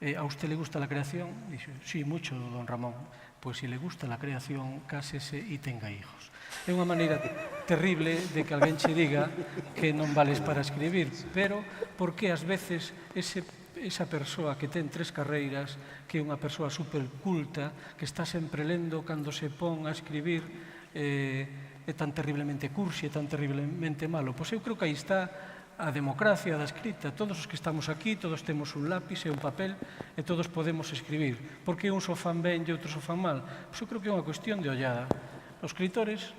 ¿A usted le gusta la creación? Dice: sí, mucho, don Ramón. Pues si le gusta la creación, cásese y tenga hijos. É unha maneira terrible de que alguén che diga que non vales para escribir, pero porque ás veces esa persoa que ten 3 carreiras, que é unha persoa superculta, que está sempre lendo, cando se pon a escribir, é tan terriblemente cursi, é tan terriblemente malo. Pois eu creo que aí está a democracia da escrita. Todos os que estamos aquí, todos temos un lápiz e un papel e todos podemos escribir. Porque uns o fan ben e outros o fan mal? Pois eu creo que é unha cuestión de ollada. Os escritores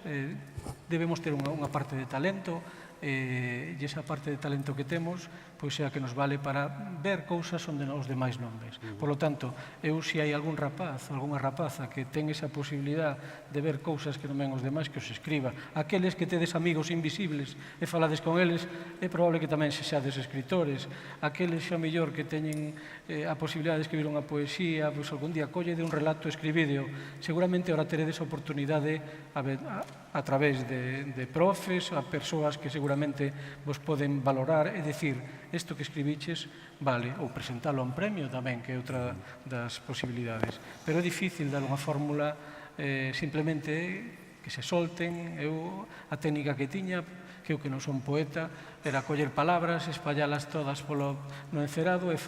debemos ter unha parte de talento, e esa parte de talento que temos pois é a que nos vale para ver cousas onde os demais non ves. Por lo tanto, eu se hai algún rapaz, algunha rapaza que ten esa posibilidad de ver cousas que non ven os demais, que os escriba. Aqueles que tedes amigos invisibles e falades con eles, é probable que tamén sexades escritores. Aqueles xa mellor que teñen a posibilidade de escribir unha poesía, pois algún día colle de un relato e escribídeo. Seguramente ahora teredes a oportunidade a través de profes, a persoas que seguramente vos poden valorar e dicir: isto que escribiches vale, ou presentalo a un premio tamén, que é outra das posibilidades. Pero é difícil dar unha fórmula simplemente que se solten. Eu a técnica que tiña, que eu que non son poeta, era coller palabras, espallalas todas no encerado e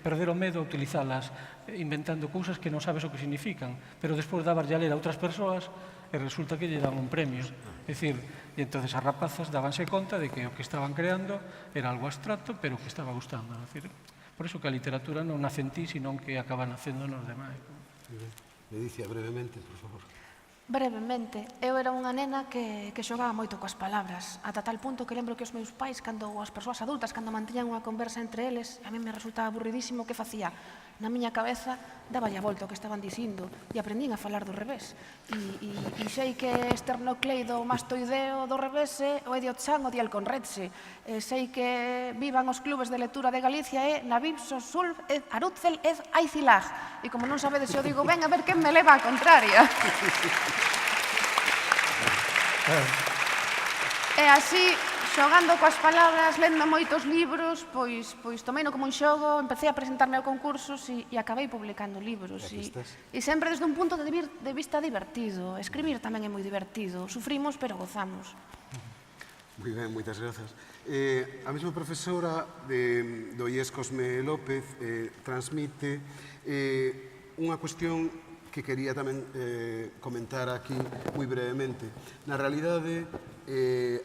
perder o medo a utilizalas, inventando cousas que non sabes o que significan, pero despois dabarlle a ler a outras persoas e resulta que lle dan un premio. É dicir, e entón as rapazas dábanse conta de que o que estaban creando era algo abstracto, pero que estaba gustando. É dicir, por iso que a literatura non nace en ti, sino que acaba nacendo nos demais. Ledicia, brevemente, por favor. Brevemente, eu era unha nena que xogaba moito coas palabras, ata tal punto que lembro que os meus pais, cando as persoas adultas, cando mantiñan unha conversa entre eles, a mí me resultaba aburridísimo, que facía? Na miña cabeza daballe a volta o que estaban dicindo e aprendín a falar do revés. E sei que esternocleido mastoideo do revés é o Ediochan o Dialconretxe. Sei que vivan os clubes de lectura de Galicia é Navipso, Sulf, Arutzel, Ez, Aizilag. E como non sabedes, eu digo, ven a ver quen me leva a contraria. E así xogando coas palabras, lendo moitos libros, pois tomeino como un xogo, empecé a presentarme a concursos e acabei publicando libros. E sempre desde un punto de vista divertido. Escribir tamén é moi divertido. Sufrimos, pero gozamos. Moi ben, moitas grazas. A mesma profesora do IES Cosme López transmite unha cuestión que quería tamén comentar aquí moi brevemente. Na realidade,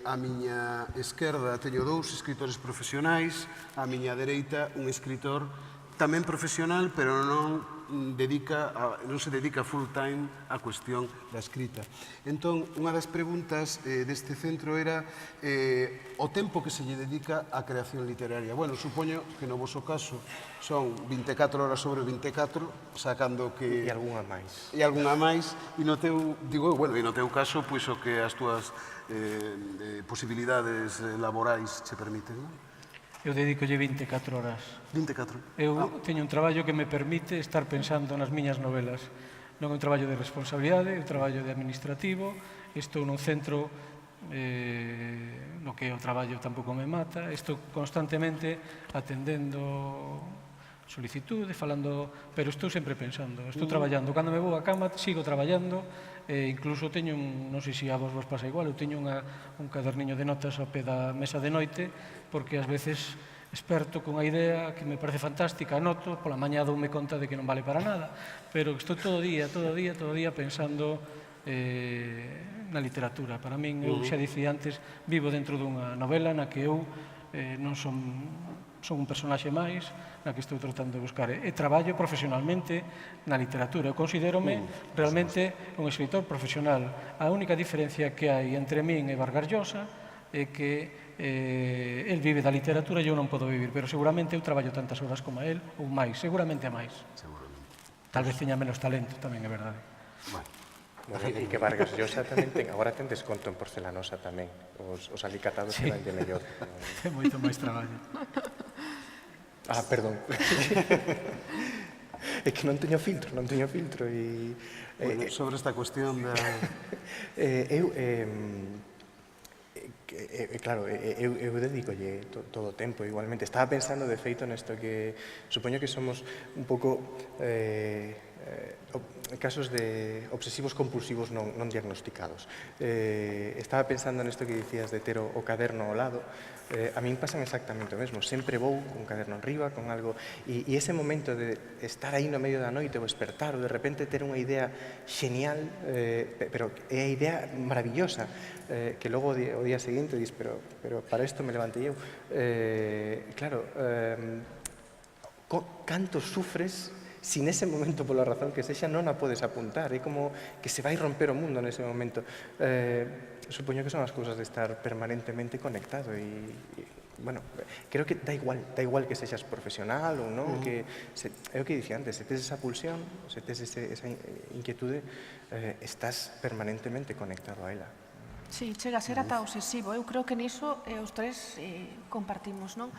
a miña esquerda teño dous escritores profesionais, a miña dereita un escritor tamén profesional, pero non se dedica full time á cuestión da escrita. Entón, unha das preguntas deste centro era o tempo que se lle dedica á creación literaria. Bueno, supoño que no voso caso son 24 horas sobre 24, sacando que... E algunha máis. E algunha máis, e no teu, digo, bueno, e no teu caso, pois o que as túas posibilidades laborais che permiten, non? Eu dedicolle 24 horas. 24. Eu teño un traballo que me permite estar pensando nas miñas novelas. Non é un traballo de responsabilidade, é un traballo de administrativo. Estou nun centro no que o traballo tampouco me mata. Estou constantemente atendendo solicitude, falando, pero estou sempre pensando, estou traballando. Cando me vou á cama, sigo traballando, incluso teño, non sei se a vos pasa igual, eu teño un caderniño de notas ao pé da mesa de noite, porque ás veces experto cunha idea que me parece fantástica, anoto, pola mañá doume conta de que non vale para nada, pero estou todo día pensando na literatura. Para min, eu xa dicía antes, vivo dentro dunha novela na que eu non son un personaxe máis, na que estou tratando de buscar. E traballo profesionalmente na literatura. Eu considérome realmente un escritor profesional. A única diferencia que hai entre min e Vargas Llosa é que el vive da literatura e eu non podo vivir, pero seguramente eu traballo tantas horas como a él, ou máis, seguramente a máis. Tal vez teña menos talento, tamén é verdade. E que Vargas Llosa tamén ten, agora ten desconto en porcelanosa tamén, os alicatados que vanlle mellor. Ten moito máis traballo. Perdón. É que non teño filtro e... Sobre esta cuestión da... Claro, eu dedicolle todo o tempo igualmente. Estaba pensando, de feito, nesto que supoño que somos un pouco casos de obsesivos compulsivos non diagnosticados. Estaba pensando nesto que dicías de ter o caderno ao lado. A min pasan exactamente o mesmo. Sempre vou con caderno enriba, con algo, e ese momento de estar aí no medio da noite ou despertar ou de repente ter unha idea xenial, pero é a idea maravillosa, que logo o día seguinte dis, pero para isto me levantei eu. Claro, canto sufres si nese momento, pola razón que sexa, non a podes apuntar. É como que se vai romper o mundo nese momento. Supoño que son as cousas de estar permanentemente conectado e, bueno, creo que da igual que sexas profesional ou non, que é o que dicía antes, se tes esa pulsión, se tes esa inquietude, estás permanentemente conectado a ela. Sí, chega a ser ata obsesivo. Eu creo que niso os tres compartimos, non?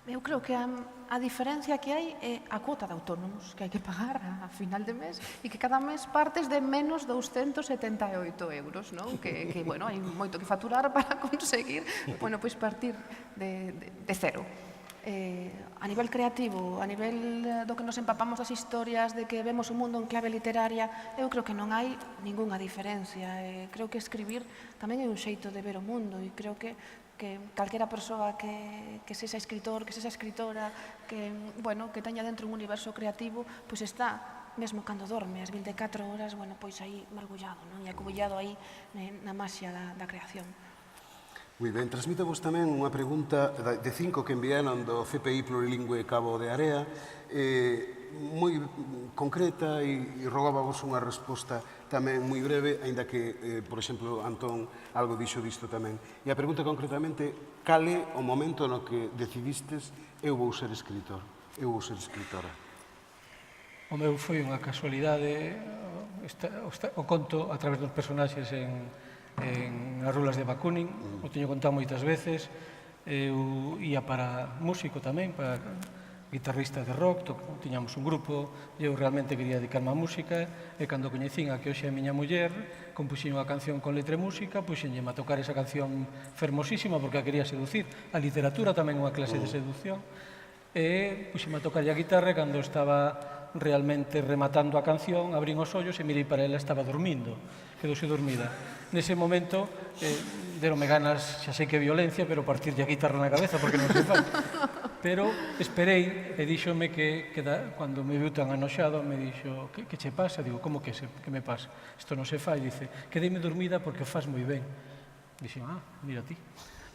Eu creo que a diferencia que hai é a cuota de autónomos que hai que pagar a final de mes e que cada mes partes de menos 278 euros, non? Que, bueno, hai moito que faturar para conseguir, bueno, pois partir de cero. A nivel creativo, a nivel do que nos empapamos das historias, de que vemos o mundo en clave literaria, eu creo que non hai ningunha diferencia. Creo que escribir tamén é un xeito de ver o mundo e creo que calquera persoa que sexa escritor, que sexa escritora, que teña dentro un universo creativo, pois está, mesmo cando dorme, as 24 horas, bueno, pois aí mergullado, non? E acubullado aí na maxia da creación. Moi ben, transmítevos tamén unha pregunta de 5 que enviaron do CPI Plurilingüe Cabo de Area, moi concreta e rogábamos unha resposta tamén moi breve, aínda que, por exemplo, Antón algo dixo disto tamén. E a pregunta concretamente, cal é o momento no que decidistes eu vou ser escritor, eu vou ser escritora? O meu foi unha casualidade, o conto a través dos personaxes en as rulas de Bakunin, o teño contado moitas veces, eu ia para músico tamén, para guitarrista de rock, tiñamos un grupo, eu realmente quería dedicarme á música, e cando coñecín a que hoxe é a miña muller, compuxen unha canción con letra e música, puxenlleme a tocar esa canción fermosísima porque a quería seducir. A literatura tamén é unha clase de seducción, e puxenme a tocar a guitarra, e cando estaba realmente rematando a canción, abrín os ollos e mirei para ela, estaba dormindo, quedouse dormida. Nese momento, deronme ganas, xa sei que é violencia, pero partirlle a guitarra na cabeza, porque non se fai. Pero esperei e díxome que cando me viu tan anoxado, me dixo, que che pasa? Digo, como que me pasa? Isto non se fai, dice, quedeime dormida porque faz moi ben. Dixo, mira ti.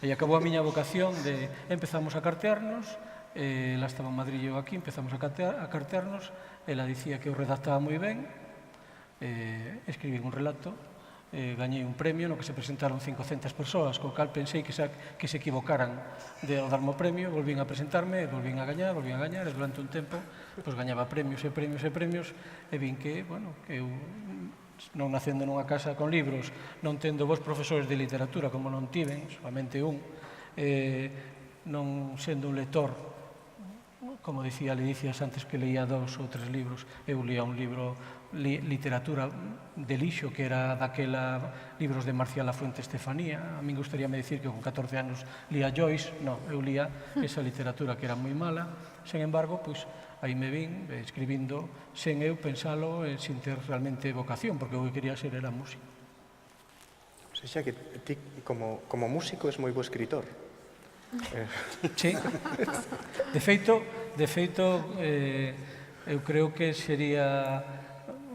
E acabou a miña vocación de empezamos a cartearnos, ela estaba en Madrid e eu aquí, empezamos a cartearnos, ela dicía que eu redactaba moi ben, escribí un relato, gañei un premio no que se presentaron 500 persoas, co cal pensei que se equivocaran de darme o premio, volvín a presentarme, volvín a gañar, e durante un tempo gañaba premios e premios e premios, e vin que, bueno, que eu non nacendo nunha casa con libros, non tendo vos profesores de literatura como non tiven, solamente un, non sendo un lector, como dicía Ledicias antes que leía 2 ou 3 libros, eu leía un libro literatura de lixo, que era daquela libros de Marcial Lafuente Estefanía. A min gustaríame dicir que con 14 anos lía Joyce, non, eu lía esa literatura que era moi mala. Sen embargo, pois, aí me vin escribindo sen eu pensalo, sin ter realmente vocación, porque o que quería ser era músico. O sea, que ti como músico és moi bo escritor. Sí. De feito, eu creo que sería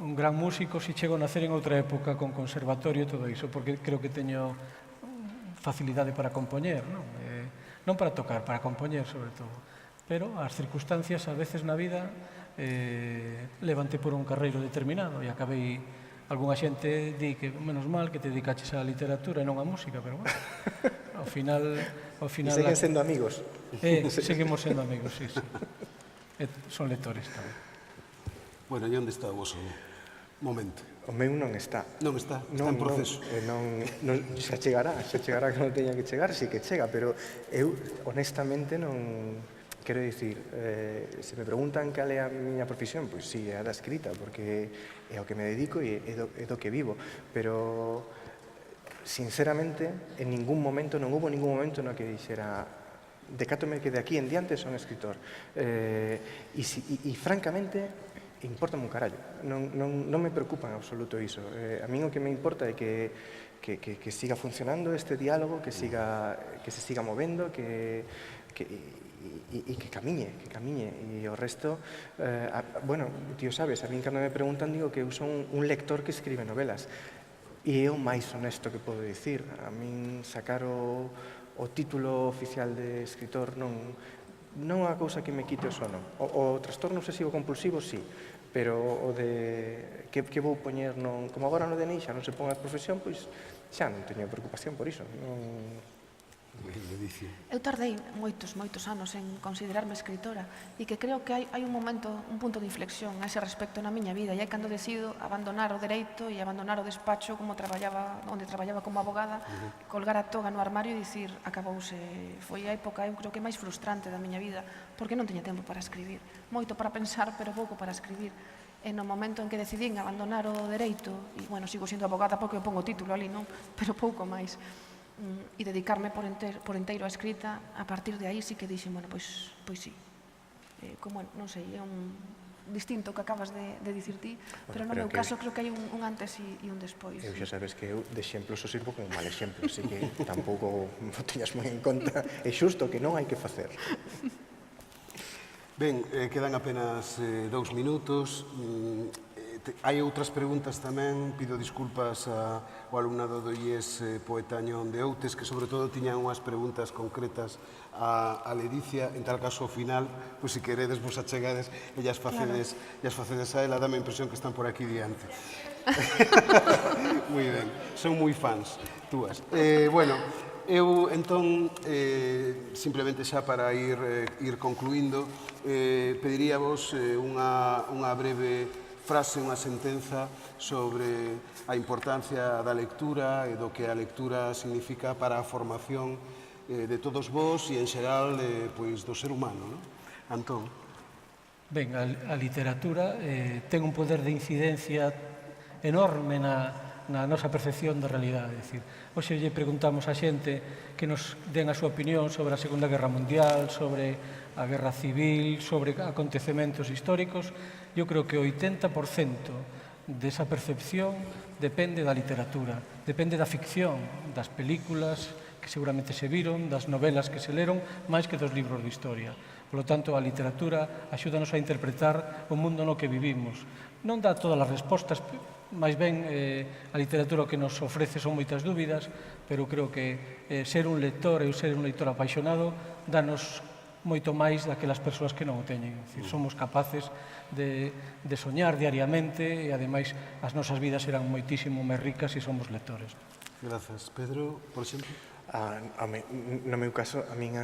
un gran músico se chego a nacer en outra época con conservatorio e todo iso, porque creo que teño facilidade para compoñer, non para tocar, para compoñer sobre todo. Pero as circunstancias a veces na vida levante por un carreiro determinado e acabei, algunha xente di que menos mal que te dedicaches á literatura e non á música, pero bueno, ao final... E seguen sendo amigos. Seguimos sendo amigos, sí. Son lectores tamén. Bueno, e onde está o vosso momento? O meu non está. Non está? Está en proceso? Xa chegará que non teña que chegar, sí que chega, pero eu, honestamente, non... Quero dicir, se me preguntan cal é a miña profesión, pois sí, é a da escrita, porque é ao que me dedico e é do que vivo, pero, sinceramente, en ningún momento, non houve ningún momento no que dixera decátome que de aquí en diante son escritor. E francamente, importa un carallo. Non me preocupa en absoluto iso. A min o que me importa é que siga funcionando este diálogo, que se siga movendo, e que camiñe. E o resto, bueno, tío, sabes, a min cando me preguntan digo que eu son un lector que escribe novelas. E é o máis honesto que podo dicir. A min sacar o título oficial de escritor non é unha cousa que me quite o sono. O trastorno obsesivo compulsivo, sí, pero o de que vou poñer, como agora no DNI xa non se pon a profesión, pois xa non teño preocupación por iso. Eu tardei moitos anos en considerarme escritora e que creo que hai un momento, un punto de inflexión a ese respecto na miña vida, e hai cando decido abandonar o dereito e abandonar o despacho onde traballaba como abogada, colgar a toga no armario e dicir, acabouse. Foi a época, eu creo que máis frustrante da miña vida, porque non teña tempo para escribir. Moito para pensar, pero pouco para escribir. E no momento en que decidín abandonar o dereito, e, bueno, sigo sendo abogada porque eu pongo o título ali, non? Pero pouco máis. E dedicarme por inteiro á escrita, a partir de aí sí que dixen, bueno, pois sí. Como, non sei, é un distinto que acabas de dicir ti, pero no meu caso creo que hai un antes e un despois. Eu xa sabes que eu de exemplo só sirvo como mal exemplo, así que tampouco o teñas moi en conta. É xusto que non hai que facer. Ben, quedan apenas 2 minutos. Hai outras preguntas tamén, pido disculpas ao alumnado do IES Poetañón de Outes, que sobre todo tiñan unhas preguntas concretas a Ledicia. En tal caso, ao final, pois se queredes vos achegades e as facedes a ela, dame a impresión que están por aquí diante. Moi ben, son moi fans túas. Bueno, eu entón, simplemente xa para ir concluindo, pediríavos unha breve frase, unha sentenza sobre a importancia da lectura e do que a lectura significa para a formación de todos vós e, en xeral, pois, do ser humano, non? Antón. Ben, a literatura ten un poder de incidencia enorme na nosa percepción da realidade. É dicir, hoxe lle preguntamos a xente que nos den a súa opinión sobre a Segunda Guerra Mundial, sobre a Guerra Civil, sobre acontecementos históricos. Eu creo que o 80% desa percepción depende da literatura, depende da ficción, das películas que seguramente se viron, das novelas que se leron, máis que dos libros de historia. Por lo tanto, a literatura axúdanos a interpretar o mundo no que vivimos. Non dá todas as respostas, máis ben a literatura que nos ofrece son moitas dúbidas, pero creo que ser un lector e ser un lector apaixonado danos moito máis daquelas persoas que non o teñen. Somos capaces de soñar diariamente e, ademais, as nosas vidas serán moitísimo máis ricas se somos lectores. Grazas. Pedro, por exemplo? No meu caso, a min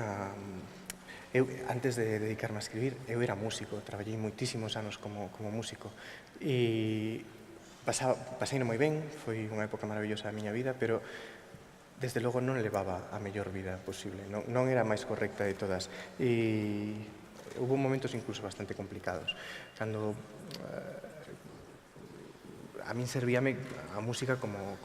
eu, antes de dedicarme a escribir, eu era músico, traballei moitísimos anos como músico e paseino moi ben, foi unha época maravillosa da miña vida, pero desde logo non levaba a mellor vida posible, non era a máis correcta de todas e houve momentos incluso bastante complicados, cando a min servíame a música como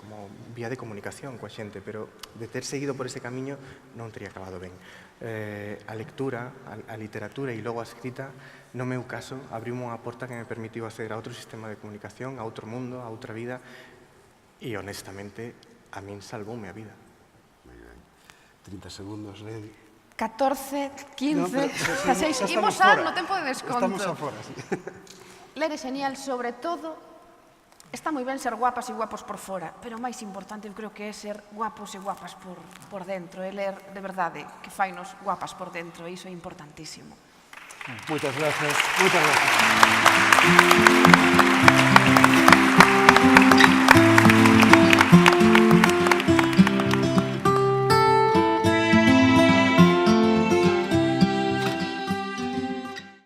vía de comunicación coa xente, pero de ter seguido por ese camiño non teria acabado ben. A lectura, a literatura e logo a escrita, no meu caso, abriu unha porta que me permitiu acceder a outro sistema de comunicación, a outro mundo, a outra vida, e honestamente a min salvoume a vida. 30 segundos, Ledi. 14, 15, 16, imos no tempo de desconto. Estamos afora, sí. Ler é genial, sobre todo, está moi ben ser guapas e guapos por fora, pero o máis importante eu creo que é ser guapos e guapas por dentro, é ler de verdade que fainos guapas por dentro, e iso é importantísimo. Moitas gracias.